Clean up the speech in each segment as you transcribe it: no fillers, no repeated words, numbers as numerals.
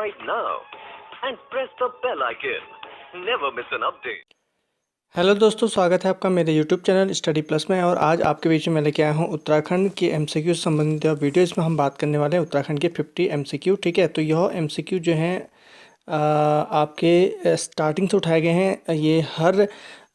right now and press the bell icon. Never miss an update. Hello दोस्तों, स्वागत है आपका मेरे यूट्यूब चैनल स्टडी प्लस में। और आज आपके बीच में मैं लेके आया हूँ उत्तराखंड के एमसीक्यू से संबंधित वीडियो। इसमें हम बात करने वाले हैं उत्तराखंड के 50 एमसीक्यू। ठीक है, तो यह एमसीक्यू जो हैं आपके स्टार्टिंग से उठाए गए हैं। ये हर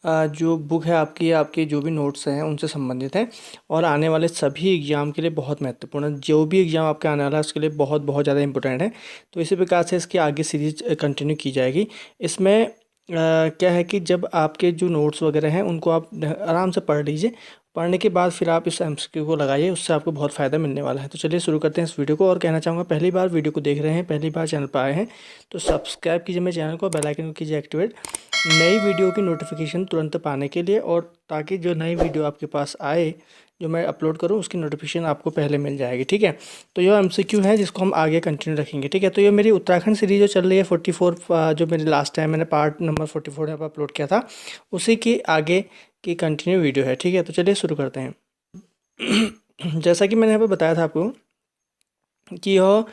जो बुक है आपके जो भी नोट्स हैं उनसे संबंधित हैं और आने वाले सभी एग्ज़ाम के लिए बहुत महत्वपूर्ण है। जो भी एग्ज़ाम आपके आने वाला है उसके लिए बहुत बहुत ज़्यादा इंपॉर्टेंट है। तो इसी प्रकार से इसकी आगे सीरीज कंटिन्यू की जाएगी। इसमें क्या है कि जब आपके जो नोट्स वगैरह हैं उनको आप आराम से पढ़ लीजिए। पढ़ने के बाद फिर आप इस एमसीक्यू को लगाइए, उससे आपको बहुत फ़ायदा मिलने वाला है। तो चलिए शुरू करते हैं इस वीडियो को। और कहना चाहूँगा, पहली बार वीडियो को देख रहे हैं, पहली बार चैनल पर आए हैं तो सब्सक्राइब कीजिए मेरे चैनल को, बेल आइकन को कीजिए एक्टिवेट, नई वीडियो की नोटिफिकेशन तुरंत पाने के लिए, और ताकि जो नई वीडियो आपके पास आए जो मैं अपलोड करूं उसकी नोटिफिकेशन आपको पहले मिल जाएगी। ठीक है, तो यह एमसीक्यू है जिसको हम आगे कंटिन्यू रखेंगे। ठीक है, तो ये मेरी उत्तराखंड सीरीज जो चल रही है 44, जो मेरी लास्ट टाइम मैंने पार्ट नंबर 44 यहाँ पर अपलोड किया था, उसी की आगे की कंटिन्यू वीडियो है। ठीक है, तो चलिए शुरू करते हैं। जैसा कि मैंने यहाँ पर बताया था आपको कि यह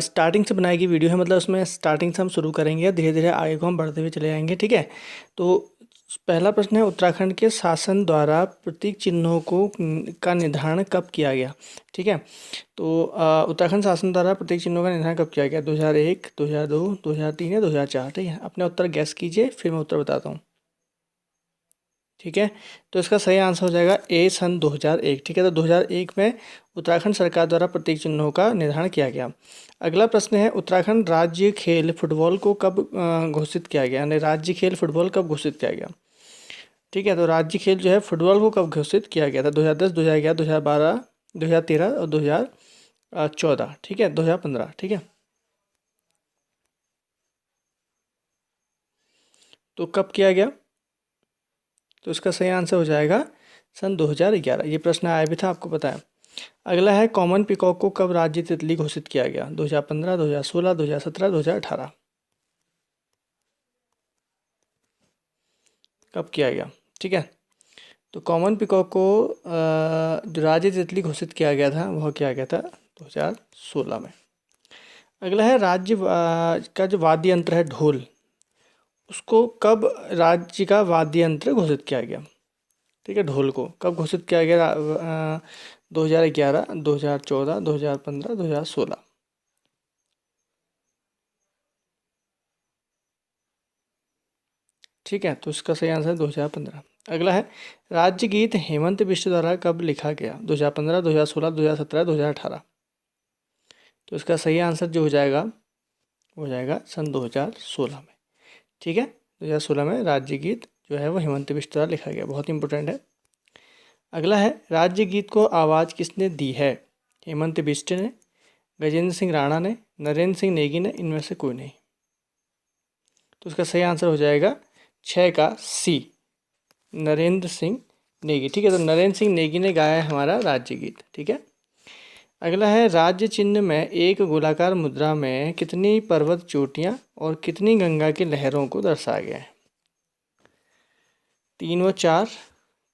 स्टार्टिंग से बनाई गई वीडियो है, मतलब उसमें स्टार्टिंग से हम शुरू करेंगे, धीरे धीरे आगे को हम बढ़ते हुए चले जाएंगे। ठीक है, तो पहला प्रश्न है, उत्तराखंड के शासन द्वारा प्रतीक चिन्हों का निर्धारण कब किया गया। ठीक है, तो उत्तराखंड शासन द्वारा प्रतीक चिन्हों का निर्धारण कब किया गया? 2001, 2002, 2003 या 2004। ठीक है, अपने उत्तर गैस कीजिए, फिर मैं उत्तर बताता हूँ। ठीक है, तो इसका सही आंसर हो जाएगा ए, सन 2001। ठीक है, तो 2001 में उत्तराखंड सरकार द्वारा प्रतीक चिन्हों का निर्धारण किया गया। अगला प्रश्न है, उत्तराखंड राज्य खेल फुटबॉल को कब घोषित किया गया, यानी राज्य खेल फुटबॉल कब घोषित किया गया? ठीक है, तो राज्य खेल जो है फुटबॉल को कब घोषित किया गया था? 2010, 2011, 2012, 2013 और 2014। ठीक है, 2015। ठीक है, तो कब किया गया? तो इसका सही आंसर हो जाएगा सन 2011। ये प्रश्न आया भी था, आपको पता है। अगला है, कॉमन पीकॉक को कब राज्य तितली घोषित किया गया? 2015, 2016, 2017, 2018। कब किया गया? ठीक है, तो कॉमन पीकॉक को जो राज्य तितली घोषित किया गया था वह किया गया था 2016 में। अगला है, राज्य का जो वाद्य यंत्र है ढोल, उसको कब राज्य का वाद्य यंत्र घोषित किया गया? ठीक है, ढोल को कब घोषित किया गया? 2011, 2014, 2015, 2016। ठीक है, तो इसका सही आंसर है 2015। अगला है, राज्य गीत हेमंत बिष्ट द्वारा कब लिखा गया? 2015, 2016, 2017, 2018। तो इसका सही आंसर जो हो जाएगा वो हो जाएगा सन 2016 में। ठीक है, 2016 में राज्य गीत जो है वो हेमंत बिष्ट द्वारा लिखा गया, बहुत इंपॉर्टेंट है। अगला है, राज्य गीत को आवाज़ किसने दी है? हेमंत बिष्ट ने, गजेंद्र सिंह राणा ने, नरेंद्र सिंह नेगी ने, इनमें से कोई नहीं। तो इसका सही आंसर हो जाएगा 6 का सी, नरेंद्र सिंह नेगी। ठीक है, तो नरेंद्र सिंह नेगी ने गाया है हमारा राज्य गीत। ठीक है, अगला है, राज्य चिन्ह में एक गोलाकार मुद्रा में कितनी पर्वत चोटियां और कितनी गंगा की लहरों को दर्शाया गया है? 3 व 4,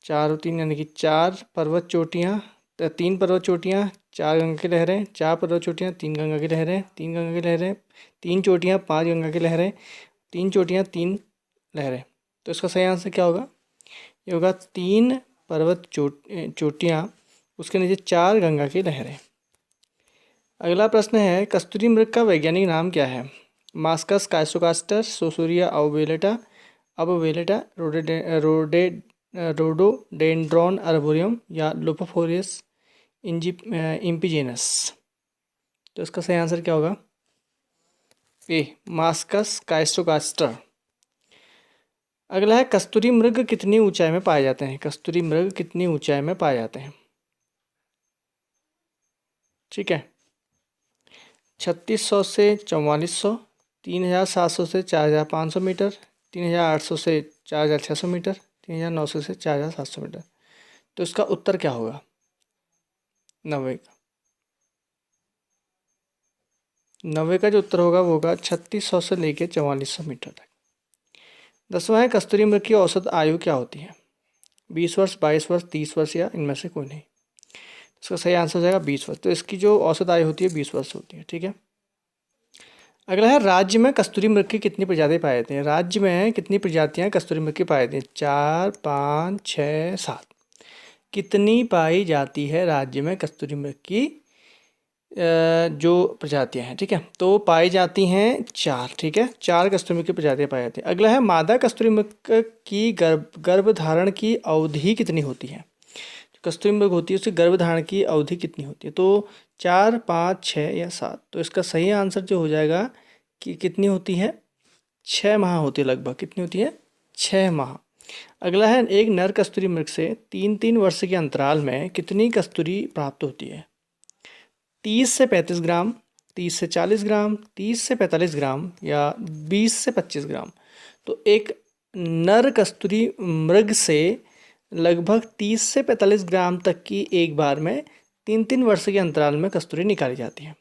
4 और 3, यानी कि 4 पर्वत चोटियाँ, 3 पर्वत चोटियाँ, 4 गंगा की लहरें, 4 पर्वत चोटियाँ, 3 गंगा की लहरें, 3 गंगा की लहरें, 3 चोटियाँ, 5 गंगा की लहरें, 3 चोटियाँ, 3 लहरें। तो इसका सही आंसर क्या होगा? ये होगा 3 पर्वत चोटियाँ, उसके नीचे 4 गंगा की लहरें। अगला प्रश्न है, कस्तूरी मृग का वैज्ञानिक नाम क्या है? मास्कस काइसोकास्टर, सोसूरिया अबोवेलेटा, रोडोडेंड्रॉन अर्बोरियम या लोपोफोरियस इम्पिजेनस। तो इसका सही आंसर क्या होगा? ए, मास्कस काइसोकास्टर। अगला है, कस्तूरी मृग कितनी ऊंचाई में पाए जाते हैं? कस्तूरी मृग कितनी ऊंचाई में पाए जाते हैं? ठीक है, 3600 से 4400, 3700 से 4500 मीटर, 3800 से 4600 मीटर, 3900 से 4700 मीटर। तो इसका उत्तर क्या होगा? 90 का। 90 का जो उत्तर होगा वो होगा 3600 से लेकर 4400 मीटर तक। 10वां है, कस्तूरी मृग की औसत आयु क्या होती है? 20 वर्ष, 22 वर्ष, 30 वर्ष या इनमें से कोई नहीं। इसका सही आंसर हो जाएगा 20 वर्ष। तो इसकी जो औसत आयु होती है 20 वर्ष होती है। ठीक है, अगला है राज्य में कस्तूरी मृग की कितनी प्रजातियां पाई जाती हैं। राज्य में कितनी प्रजातियां कस्तूरी मृग की पाई जाती हैं? 4, 5, 6, 7। कितनी पाई जाती है राज्य में कस्तूरी मृग की जो प्रजातियां हैं, ठीक है, तो पाई जाती हैं 4, ठीक है, 4 कस्तूरी मृग की प्रजातियां पाई जाती हैं। अगला है मादा कस्तूरी मृग की गर्भधारण की अवधि कितनी होती है। जो कस्तूरी मृग होती है उसकी गर्भधारण की अवधि कितनी होती है? तो 4, 5, 6 या 7। तो इसका सही आंसर जो हो जाएगा कि कितनी होती है, 6 माह होती है लगभग। कितनी होती है? 6 माह। अगला है एक नर कस्तूरी मृग से 3-3 वर्ष के अंतराल में कितनी कस्तूरी प्राप्त होती है? 30 से 35 ग्राम, 30 से 40 ग्राम, 30 से 45 ग्राम या 20 से 25 ग्राम। तो एक नर कस्तूरी मृग से लगभग 30 से 45 ग्राम तक की एक बार में 3-3 वर्ष के अंतराल में कस्तूरी निकाली जाती है।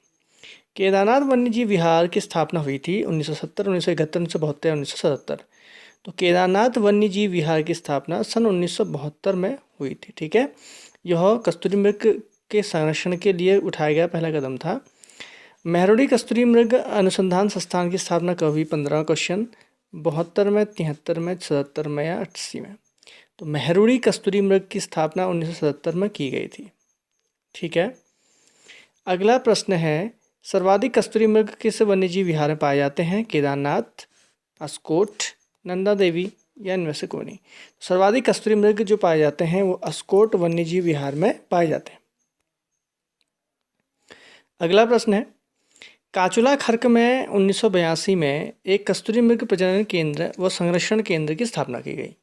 केदारनाथ वन्यजीव विहार की स्थापना हुई थी 1970, 1971, 1972, 1977। तो केदारनाथ वन्यजीव विहार की स्थापना सन 1972 में हुई थी, ठीक है। यह कस्तूरी मृग के संरक्षण के लिए उठाया गया पहला कदम था। मेहरुड़ी कस्तूरी मृग अनुसंधान संस्थान की स्थापना कब हुई? 15वां क्वेश्चन। 72 में, 73 में, 77 में या 88 में? तो मेहरुड़ी कस्तूरी मृग की स्थापना 1977 में की गई थी, ठीक है। अगला प्रश्न है सर्वाधिक कस्तूरी मृग किस वन्यजीव विहार में पाए जाते हैं? केदारनाथ, अस्कोट, नंदा देवी या इनमें से कोई नहीं। सर्वाधिक कस्तूरी मृग जो पाए जाते हैं वो अस्कोट वन्यजीव विहार में पाए जाते हैं। अगला प्रश्न है काचुला खर्क में 1982 में एक कस्तूरी मृग प्रजनन केंद्र व संरक्षण केंद्र की स्थापना की गई।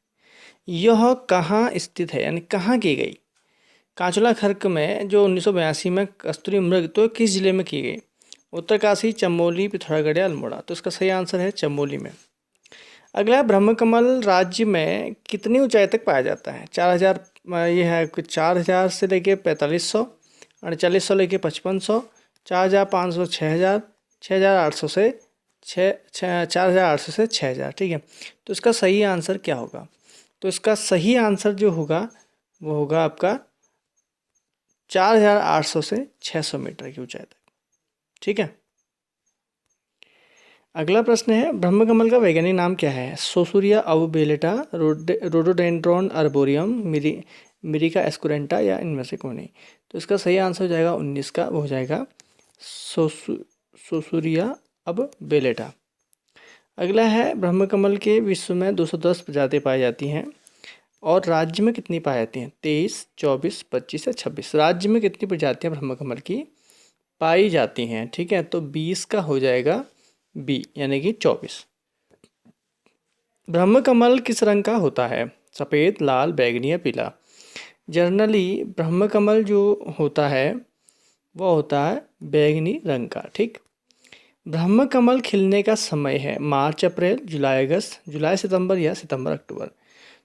यह कहाँ स्थित है, यानी कहाँ की गई? काचुला खर्क में जो 1982 में कस्तूरी मृग तो किस जिले में की गई? उत्तरकाशी, चमोली, पिथौरागढ़ या अल्मोड़ा? तो इसका सही आंसर है चमोली में। अगला ब्रह्मकमल राज्य में कितनी ऊंचाई तक पाया जाता है? 4000, ये है कुछ 4000 से लेके 4500, 4800 लेके 5500, 4500, 6000, 6800 से 4800 से 6000, ठीक है। तो इसका सही आंसर क्या होगा? तो इसका सही आंसर जो होगा वो होगा आपका 4800 से 600 मीटर की ऊंचाई तक, ठीक है। अगला प्रश्न है ब्रह्मकमल का वैज्ञानिक नाम क्या है? सोसूरिया अवबेलेटा, रोडोडेंड्रॉन अर्बोरियम, मिरिका एस्कुरेंटा या इनमें से कोई नहीं। तो इसका सही आंसर हो जाएगा 19 का, वो हो जाएगा सोसूरिया अवबेलेटा। अगला है ब्रह्मकमल के विश्व में 210 प्रजातियाँ पाई जाती हैं और राज्य में कितनी पाई जाती हैं? 23, 24, 25 या 26। राज्य में कितनी प्रजातियाँ ब्रह्मकमल की पाई जाती हैं, ठीक है। तो 20 का हो जाएगा बी, यानी कि 24। ब्रह्मकमल किस रंग का होता है? सफ़ेद, लाल, बैंगनी या पीला? जनरली ब्रह्मकमल जो होता है वो होता है बैंगनी रंग का, ठीक। ब्रह्मकमल खिलने का समय है मार्च अप्रैल, जुलाई अगस्त, जुलाई सितंबर या सितंबर अक्टूबर?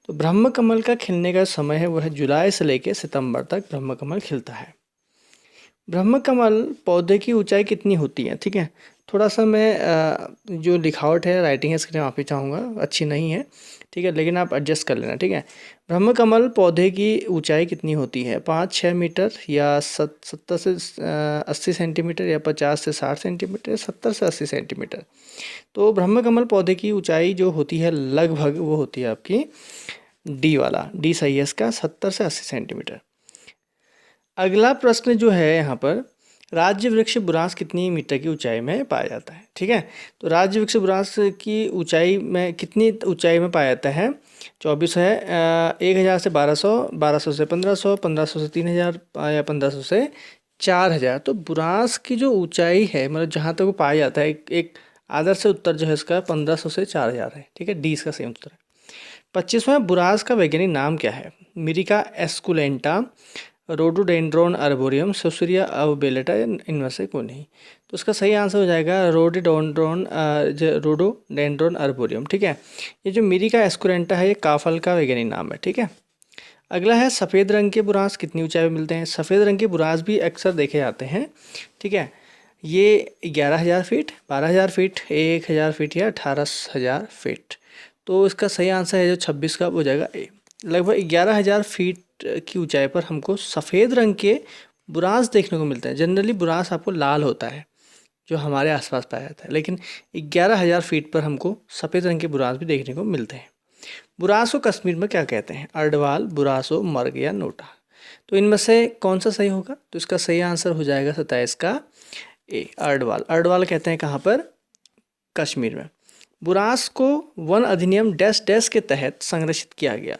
तो ब्रह्मकमल का खिलने का समय है वो है जुलाई से लेकर सितंबर तक ब्रह्मकमल खिलता है। ब्रह्मकमल पौधे की ऊंचाई कितनी होती है, ठीक है। थोड़ा सा मैं जो लिखावट है, राइटिंग है, इसके लिए माफ़ी चाहूँगा, अच्छी नहीं है, ठीक है, लेकिन आप एडजस्ट कर लेना, ठीक है। ब्रह्मकमल पौधे की ऊंचाई कितनी होती है? 5-6 मीटर या 70 से 80 सेंटीमीटर या 50 से 60 सेंटीमीटर या 70 से 80 सेंटीमीटर? तो ब्रह्मकमल पौधे की ऊंचाई जो होती है लगभग वो होती है आपकी डी वाला, डी सही है इसका, 70 से 80 सेंटीमीटर। अगला प्रश्न जो है यहाँ पर राज्य वृक्ष बुरांस कितनी मीटर की ऊंचाई में पाया जाता है, ठीक है। तो राज्य वृक्ष बुरांस की ऊंचाई में कितनी ऊंचाई में पाया जाता है? 24 है, 1000 से 1200, 1200 से 1500, 1500 से 3000 या 1500 से 4000। तो बुरांस की जो ऊंचाई है, मतलब जहाँ तक वो पाया जाता है, एक आदर्श उत्तर जो है इसका 1500 से 4000 है, ठीक है, डी इसका सही उत्तर है। 25वां बुरांस का वैज्ञानिक नाम क्या है? मिरिका एस्कुलेंटा, रोडोडेंड्रॉन अर्बोरियम, सोसूरिया अवबेलेटा या इनमें से कोई नहीं। तो इसका सही आंसर हो जाएगा रोडोडेंड्रॉन अर्बोरियम, ठीक है। ये जो मिरिका एस्कुलेंटा है ये काफल का वैज्ञानिक नाम है, ठीक है। अगला है सफ़ेद रंग के बुरांस कितनी ऊंचाई में मिलते हैं? सफ़ेद रंग के बुरांस भी अक्सर देखे जाते हैं, ठीक है। ये 11000 फीट, 12000 फीट, 1000 फीट या 18000 फीट? तो इसका सही आंसर है जो 26 का हो जाएगा ए। लगभग 11000 फीट की ऊंचाई पर हमको सफ़ेद रंग के बुरांस देखने को मिलते हैं। जनरली बुरांस आपको लाल होता है, जो हमारे आसपास पाया जाता है। लेकिन 11,000 फीट पर हमको सफ़ेद रंग के बुरांस भी देखने को मिलते हैं। बुरांस को कश्मीर में क्या कहते हैं? अर्डवाल, बुरांसो, मर्ग या नोटा। तो इनमें से कौन सा सही होगा? तो इसका सही आंसर हो जाएगा 27 का ए, अर्डवाल। अर्डवाल कहते हैं कहाँ पर? कश्मीर में। बुरांस को वन अधिनियम डैश डैश के तहत संरक्षित किया गया।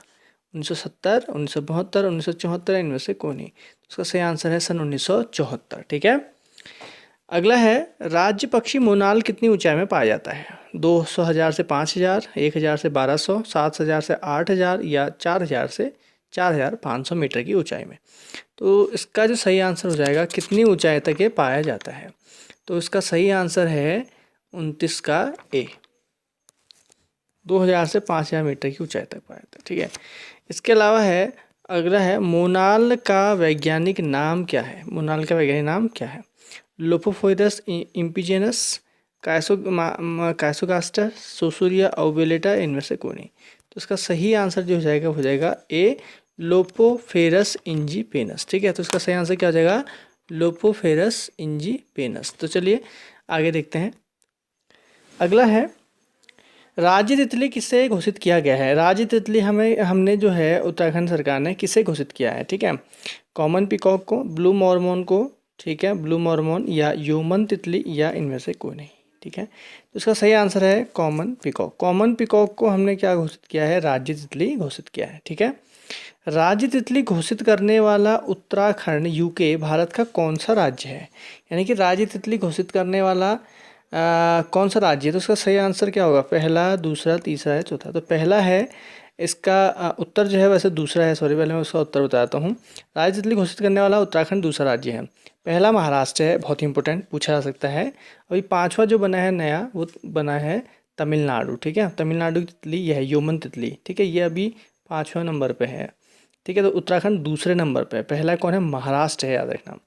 1970, 1972, 1974, इनमें से कोई नहीं। तो उसका सही आंसर है सन 1974। ठीक है। अगला है, राज्य पक्षी मोनाल कितनी ऊंचाई में पाया जाता है? 200,000 से 5,000, 1,000 से 1,200, 7,000 से 8,000 या 4,000 से 4,500 मीटर की ऊंचाई में। तो इसका जो सही आंसर हो जाएगा, कितनी ऊंचाई तक ये पाया जाता है? तो इसका सही आंसर है 29 का ए, 2,000 से 5,000 मीटर की ऊंचाई तक पाया जाता है। ठीक है। इसके अलावा है, अगला है, मोनाल का वैज्ञानिक नाम क्या है? मोनाल का वैज्ञानिक नाम क्या है? लोपोफोइडस इम्पिजेनस, कैसोगास्टर, सोसूरिया ओवेलेटा, इनमें से कोई नहीं। तो इसका सही आंसर जो हो जाएगा ए, लोपोफेरस इंजीपेनस। ठीक है। तो इसका सही आंसर क्या हो जाएगा? लोपोफेरस इंजीपेनस। तो चलिए आगे देखते हैं। अगला है, राज्य तितली किसे घोषित किया गया है? राज्य तितली हमने जो है उत्तराखंड सरकार ने किसे घोषित किया है? ठीक है। कॉमन पिकॉक को, ब्लू मॉर्मोन को, ठीक है, ब्लू मॉर्मोन या ह्यूमन तितली या इनमें से कोई नहीं। ठीक है। तो इसका सही आंसर है कॉमन पिकॉक। कॉमन पिकॉक को हमने क्या घोषित किया है? राज्य तितली घोषित किया है। ठीक है। राज्य तितली घोषित करने वाला उत्तराखंड यूके भारत का कौन सा राज्य है? यानी कि राज्य तितली घोषित करने वाला कौन सा राज्य है? तो उसका सही आंसर क्या होगा? पहला, दूसरा, तीसरा या चौथा? तो पहला है इसका उत्तर जो है, वैसे दूसरा है, सॉरी, पहले मैं उसका उत्तर बताता हूँ। राज्य तितली घोषित करने वाला उत्तराखंड दूसरा राज्य है। पहला महाराष्ट्र है, बहुत ही इंपॉर्टेंट, पूछा जा सकता है। अभी पांचवा जो बना है नया, वो बना है तमिलनाडु। ठीक है। तमिलनाडु की तितली यह है ह्यूमन तितली। ठीक है। ये अभी 5वां नंबर पे है। ठीक है। तो उत्तराखंड दूसरे नंबर पे है। पहला कौन है? महाराष्ट्र है, याद रखना।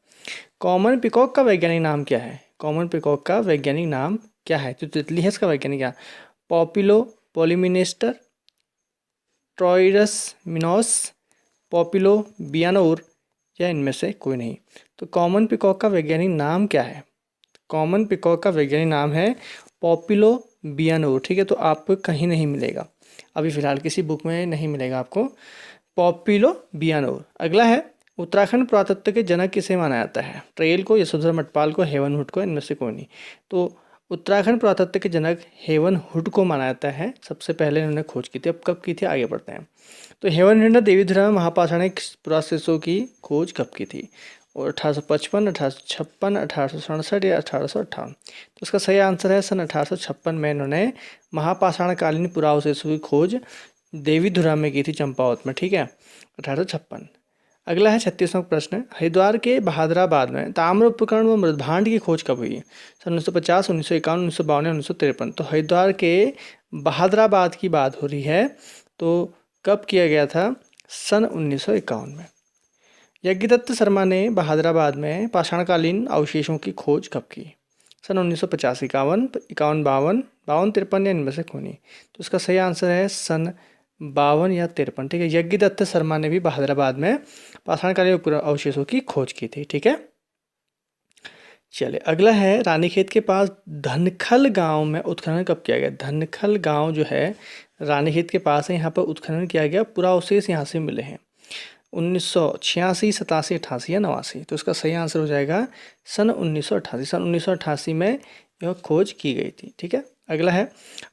कॉमन पिकॉक का वैज्ञानिक नाम क्या है? कॉमन पिकॉक का वैज्ञानिक नाम क्या है? जो तितली है इसका वैज्ञानिक क्या? पॉपिलो पोलिमिनेस्टर, ट्रॉइडस मिनोस, पॉपिलो बियानोर या इनमें से कोई नहीं। तो कॉमन पिकॉक का वैज्ञानिक नाम क्या है? कॉमन पिकॉक का वैज्ञानिक नाम है पॉपिलो बियानोर। ठीक है। तो आपको कहीं नहीं मिलेगा, अभी फ़िलहाल किसी बुक में नहीं मिलेगा आपको, पॉपिलो बियानोर। अगला है, उत्तराखंड पुरातत्व के जनक किसे माना जाता है? ट्रेल को, यशोधर मटपाल को, हेवन हुड को, इनमें से कोई नहीं। तो उत्तराखंड पुरातत्व के जनक हेवन हुड को माना जाता है। सबसे पहले इन्होंने खोज की थी। अब कब की थी, आगे बढ़ते हैं। तो हेवन हुड ने देवीधुरा में महापाषाणिक पुरावशेषों की खोज कब की थी? और 1855, 1856, 1867 या 1858? तो इसका सही आंसर है सन 1856 में इन्होंने महापाषाणकालीन पुरावशेषों की खोज देवीधुरा में की थी, चंपावत में। ठीक है। 1856। अगला है 36वां प्रश्न, हरिद्वार के बहादुराबाद में ताम्र उपकरण व मृदभांड की खोज कब हुई? सन 1950, 1951, 1952, 1953? तो हरिद्वार के बहादुराबाद की बात हो रही है। तो कब किया गया था? सन 1951 में। यज्ञदत्त शर्मा ने बहादुराबाद में पाषाणकालीन अवशेषों की खोज कब की? सन 1950, 51, 51, 52, 52, 53 या इनमें से कोई नहीं। तो इसका सही आंसर है सन 52 या 53। ठीक है। यज्ञदत्त शर्मा ने भी बहादुराबाद में पाषाणकालीन अवशेषों की खोज की थी। ठीक है। चलिए अगला है, रानीखेत के पास धनखल गांव में उत्खनन कब किया गया? धनखल गांव जो है रानीखेत के पास है, यहाँ पर उत्खनन किया गया। पूरा अवशेष यहाँ से मिले हैं 1986, 87, 88 या 89? तो इसका सही आंसर हो जाएगा सन 1988। सन 1988 में यह खोज की गई थी। ठीक है। अगला है,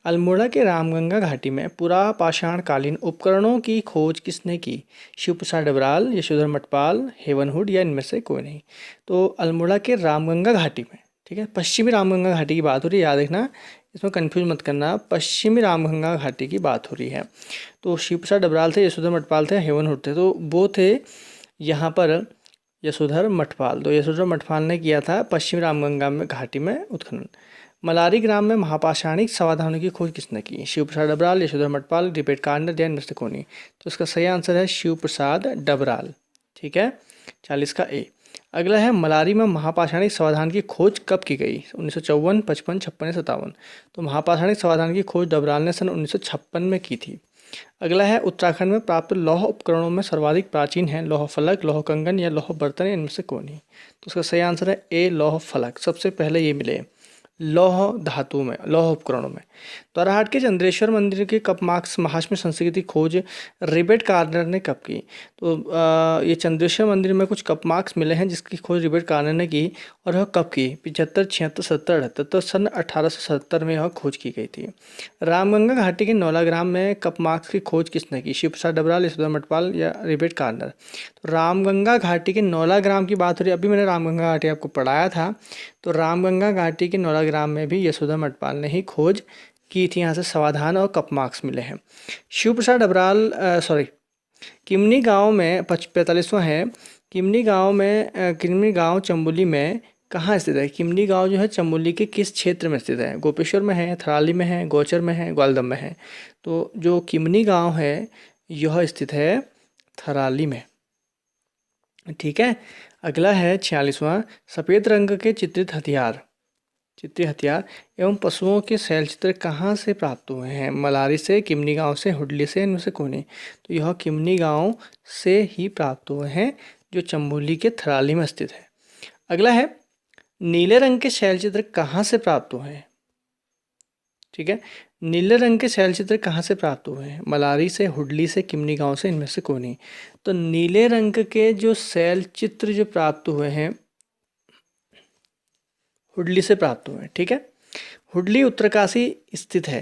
अल्मोड़ा के रामगंगा घाटी में पुरापाषाणकालीन उपकरणों की खोज किसने की? शिव प्रसाद डबराल, यशोधर मटपाल, हेवन हुड या इनमें से कोई नहीं? तो अल्मोड़ा के रामगंगा घाटी में, ठीक है, पश्चिमी रामगंगा घाटी की बात हो रही है, याद रखना, इसमें कंफ्यूज मत करना, पश्चिमी रामगंगा घाटी की बात हो रही है। तो शिव प्रसाद डबराल थे, यशोधर मटपाल थे, हेवन हुड थे। तो वो थे यहाँ पर यशोधर मटपाल। तो यशोधर मटपाल ने किया था पश्चिमी रामगंगा में घाटी में उत्खनन। मलारी ग्राम में महापाषाणिक समाधानों की खोज किसने की? शिव प्रसाद डबराल, यशोधर मटपाल, रिपेट कार्नर, जैन मिस्टर कोनी? तो इसका सही आंसर है शिव प्रसाद डबराल। ठीक है, 40 का ए। अगला है, मलारी में महापाषाणिक समाधान की खोज कब की गई? 1954, 55, 56 या 57? तो महापाषाणिक समाधान की खोज डबराल ने सन 1956 में की थी। अगला है, उत्तराखंड में प्राप्त लौह उपकरणों में सर्वाधिक प्राचीन है लौह फलक, लौह कंगन या लौह बर्तन, इनमें से कौन है? तो उसका सही आंसर है ए, लौह फलक। सबसे पहले ये मिले लौह धातु में, लौह उपकरणों में। तोराहाट के चंद्रेश्वर मंदिर के कप मार्क्स महाश्म संस्कृति खोज रिबेट कार्नर ने कब की? तो ये चंद्रेश्वर मंदिर में कुछ कप मार्क्स मिले हैं जिसकी खोज रिबेट कार्नर ने की, और वह कब की? 75, 76, 70, 78, तो सन 1870 में यह खोज की गई थी। रामगंगा घाटी के नौलाग्राम में कप मार्क्स की खोज किसने की? शिव प्रसाद डबराल, यशोधर मटपाल या रिबेट कार्नर? तो रामगंगा घाटी के नौलाग्राम की बात हो रही है, अभी मैंने रामगंगा घाटी आपको पढ़ाया था। तो रामगंगा घाटी के नौलाग्राम में भी यशोधर मटपाल ने ही खोज की थी। यहाँ से समाधान और कप मार्क्स मिले हैं। शिव प्रसाद डबराल किमनी गांव में 45वां है। किमनी गांव चंबोली में कहाँ स्थित है? किमनी गांव जो है चंबोली के किस क्षेत्र में स्थित है? गोपेश्वर में है, थराली में है, गौचर में है, ग्वालदम में है? तो जो किमनी गांव है यह स्थित है थराली में। ठीक है। अगला है 46वां, सफ़ेद रंग के चित्रित हथियार एवं पशुओं के शैल चित्र कहाँ से प्राप्त हुए हैं? मलारी से, किमनी गांव से, हुडली से, इनमें से कौन है? तो यह किमनी गांव से ही प्राप्त हुए हैं जो चंबोली के थराली में स्थित है। अगला है, नीले रंग के शैल चित्र कहाँ से प्राप्त हुए हैं? ठीक है, नीले रंग के शैल चित्र कहाँ से प्राप्त हुए हैं? मलारी से, हुडली से, किमनी गांव से, इनमें से कौन है? तो नीले रंग के जो शैल चित्र जो प्राप्त हुए हैं हुडली से प्राप्त हुए हैं। ठीक है, हुडली उत्तरकाशी स्थित है।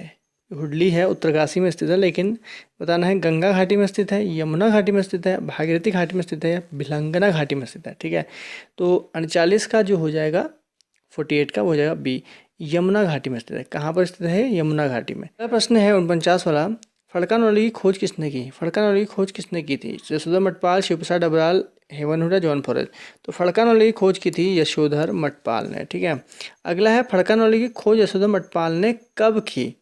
हुडली है उत्तरकाशी में स्थित है, लेकिन बताना है गंगा घाटी में स्थित है, यमुना घाटी में स्थित है, भागीरथी घाटी में स्थित है या भिलंगना घाटी में स्थित है। ठीक है, तो 39 का जो हो जाएगा 48 का वो हो जाएगा बी, यमुना घाटी में स्थित है। कहाँ पर स्थित है? यमुना घाटी में। अगला प्रश्न है 49 वाला, फड़का नौली की खोज किसने की? फड़का नौली की खोज किसने की थी? यशोधर मटपाल, शिव प्रसाद डबराल, हेवन हुडा, जॉन फॉरेस्ट? तो फड़का नौली की खोज की थी यशोधर मटपाल ने। ठीक है, अगला है, फड़का नौली की खोज यशोधर मटपाल ने कब की?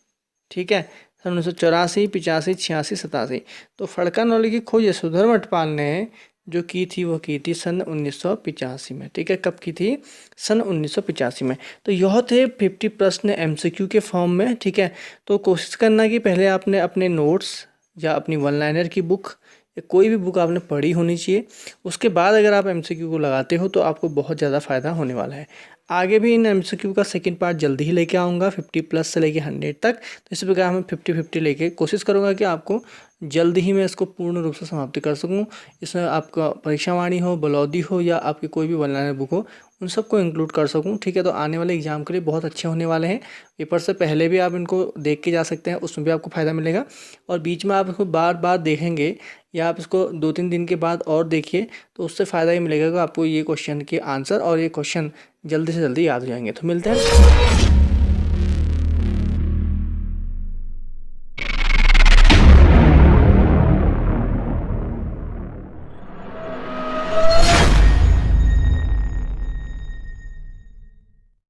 ठीक है, सन 1984, 85, 86, 87। तो फड़का नौली की खोज यशोधर मटपाल ने जो की थी वो की थी सन 1985 में। ठीक है, कब की थी? सन 1985 में। तो यह थे 50 प्रश्न एमसीक्यू के फॉर्म में। ठीक है, तो कोशिश करना कि पहले आपने अपने नोट्स या अपनी वन लाइनर की बुक या कोई भी बुक आपने पढ़ी होनी चाहिए। उसके बाद अगर आप एमसीक्यू को लगाते हो तो आपको बहुत ज़्यादा फ़ायदा होने वाला है। आगे भी इन एमसीक्यू का सेकंड पार्ट जल्दी ही लेके आऊँगा 50 प्लस से लेके 100 तक। तो इस प्रकार मैं 50-50 लेके कोशिश करूँगा कि आपको जल्द ही मैं इसको पूर्ण रूप से समाप्ति कर सकूँ। इसमें आपका परीक्षावाणी हो, बलौदी हो या आपकी कोई भी वन लाइनर बुक हो, उन सबको इंक्लूड कर सकूँ। ठीक है, तो आने वाले एग्जाम के लिए बहुत अच्छे होने वाले हैं। पेपर से पहले भी आप इनको देख के जा सकते हैं, उसमें भी आपको फ़ायदा मिलेगा। और बीच में आप इसको बार बार देखेंगे या आप इसको 2-3 दिन के बाद और देखिए तो उससे फ़ायदा ये मिलेगा कि आपको ये क्वेश्चन के आंसर और ये क्वेश्चन जल्दी से जल्दी याद हो जाएंगे। तो मिलते हैं।